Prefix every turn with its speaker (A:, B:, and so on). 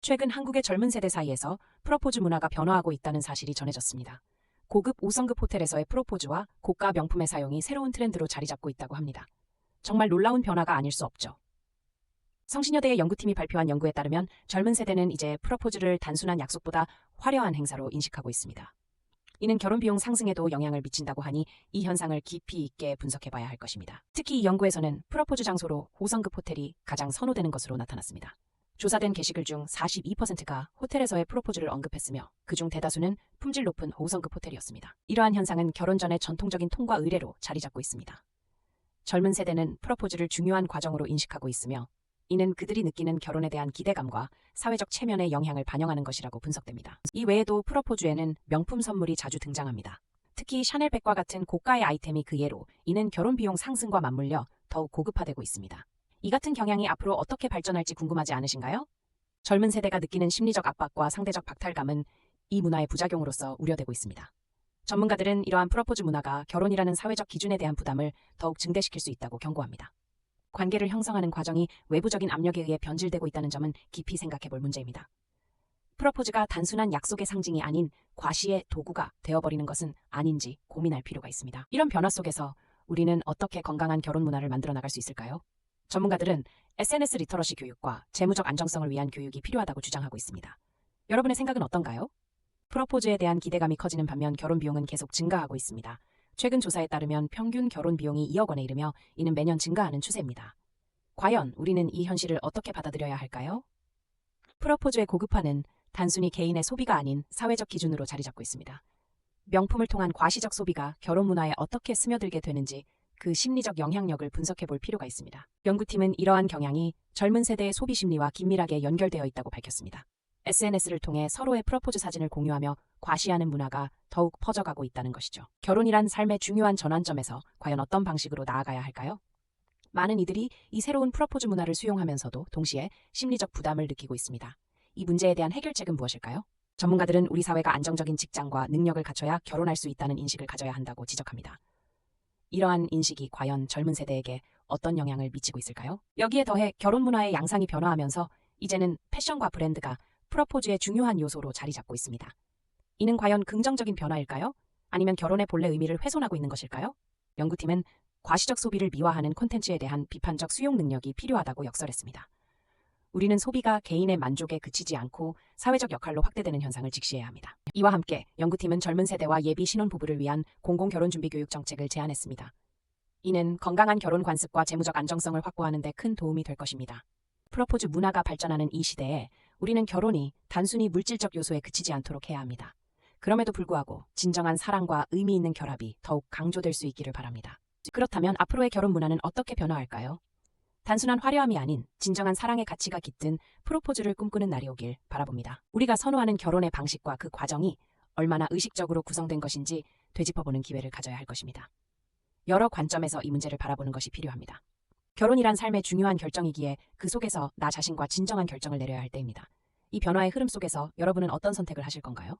A: 최근 한국의 젊은 세대 사이에서 프로포즈 문화가 변화하고 있다는 사실이 전해졌습니다. 고급 5성급 호텔에서의 프로포즈와 고가 명품의 사용이 새로운 트렌드로 자리 잡고 있다고 합니다. 정말 놀라운 변화가 아닐 수 없죠. 성신여대의 연구팀이 발표한 연구에 따르면 젊은 세대는 이제 프로포즈를 단순한 약속보다 화려한 행사로 인식하고 있습니다. 이는 결혼 비용 상승에도 영향을 미친다고 하니 이 현상을 깊이 있게 분석해봐야 할 것입니다. 특히 이 연구에서는 프로포즈 장소로 5성급 호텔이 가장 선호되는 것으로 나타났습니다. 조사된 게시글 중 42%가 호텔에서의 프로포즈를 언급했으며 그중 대다수는 품질 높은 5성급 호텔이었습니다. 이러한 현상은 결혼 전의 전통적인 통과 의례로 자리 잡고 있습니다. 젊은 세대는 프로포즈를 중요한 과정으로 인식하고 있으며 이는 그들이 느끼는 결혼에 대한 기대감과 사회적 체면의 영향을 반영하는 것이라고 분석됩니다. 이 외에도 프로포즈에는 명품 선물이 자주 등장합니다. 특히 샤넬백과 같은 고가의 아이템이 그 예로 이는 결혼 비용 상승과 맞물려 더욱 고급화되고 있습니다. 이 같은 경향이 앞으로 어떻게 발전할지 궁금하지 않으신가요? 젊은 세대가 느끼는 심리적 압박과 상대적 박탈감은 이 문화의 부작용으로서 우려되고 있습니다. 전문가들은 이러한 프로포즈 문화가 결혼이라는 사회적 기준에 대한 부담을 더욱 증대시킬 수 있다고 경고합니다. 관계를 형성하는 과정이 외부적인 압력에 의해 변질되고 있다는 점은 깊이 생각해 볼 문제입니다. 프로포즈가 단순한 약속의 상징이 아닌 과시의 도구가 되어버리는 것은 아닌지 고민할 필요가 있습니다. 이런 변화 속에서 우리는 어떻게 건강한 결혼 문화를 만들어 나갈 수 있을까요? 전문가들은 SNS 리터러시 교육과 재무적 안정성을 위한 교육이 필요하다고 주장하고 있습니다. 여러분의 생각은 어떤가요? 프로포즈에 대한 기대감이 커지는 반면 결혼 비용은 계속 증가하고 있습니다. 최근 조사에 따르면 평균 결혼 비용이 2억 원에 이르며 이는 매년 증가하는 추세입니다. 과연 우리는 이 현실을 어떻게 받아들여야 할까요? 프로포즈의 고급화는 단순히 개인의 소비가 아닌 사회적 기준으로 자리 잡고 있습니다. 명품을 통한 과시적 소비가 결혼 문화에 어떻게 스며들게 되는지 그 심리적 영향력을 분석해 볼 필요가 있습니다. 연구팀은 이러한 경향이 젊은 세대의 소비 심리와 긴밀하게 연결되어 있다고 밝혔습니다. SNS를 통해 서로의 프로포즈 사진을 공유하며 과시하는 문화가 더욱 퍼져가고 있다는 것이죠. 결혼이란 삶의 중요한 전환점에서 과연 어떤 방식으로 나아가야 할까요? 많은 이들이 이 새로운 프로포즈 문화를 수용하면서도 동시에 심리적 부담을 느끼고 있습니다. 이 문제에 대한 해결책은 무엇일까요? 전문가들은 우리 사회가 안정적인 직장과 능력을 갖춰야 결혼할 수 있다는 인식을 가져야 한다고 지적합니다. 이러한 인식이 과연 젊은 세대에게 어떤 영향을 미치고 있을까요? 여기에 더해 결혼 문화의 양상이 변화하면서 이제는 패션과 브랜드가 프로포즈의 중요한 요소로 자리 잡고 있습니다. 이는 과연 긍정적인 변화일까요? 아니면 결혼의 본래 의미를 훼손하고 있는 것일까요? 연구팀은 과시적 소비를 미화하는 콘텐츠에 대한 비판적 수용 능력이 필요하다고 역설했습니다. 우리는 소비가 개인의 만족에 그치지 않고 사회적 역할로 확대되는 현상을 직시해야 합니다. 이와 함께 연구팀은 젊은 세대와 예비 신혼부부를 위한 공공결혼준비교육 정책을 제안했습니다. 이는 건강한 결혼 관습과 재무적 안정성을 확보하는 데 큰 도움이 될 것입니다. 프로포즈 문화가 발전하는 이 시대에 우리는 결혼이 단순히 물질적 요소에 그치지 않도록 해야 합니다. 그럼에도 불구하고 진정한 사랑과 의미 있는 결합이 더욱 강조될 수 있기를 바랍니다. 그렇다면 앞으로의 결혼 문화는 어떻게 변화할까요? 단순한 화려함이 아닌 진정한 사랑의 가치가 깃든 프로포즈를 꿈꾸는 날이 오길 바라봅니다. 우리가 선호하는 결혼의 방식과 그 과정이 얼마나 의식적으로 구성된 것인지 되짚어보는 기회를 가져야 할 것입니다. 여러 관점에서 이 문제를 바라보는 것이 필요합니다. 결혼이란 삶의 중요한 결정이기에 그 속에서 나 자신과 진정한 결정을 내려야 할 때입니다. 이 변화의 흐름 속에서 여러분은 어떤 선택을 하실 건가요?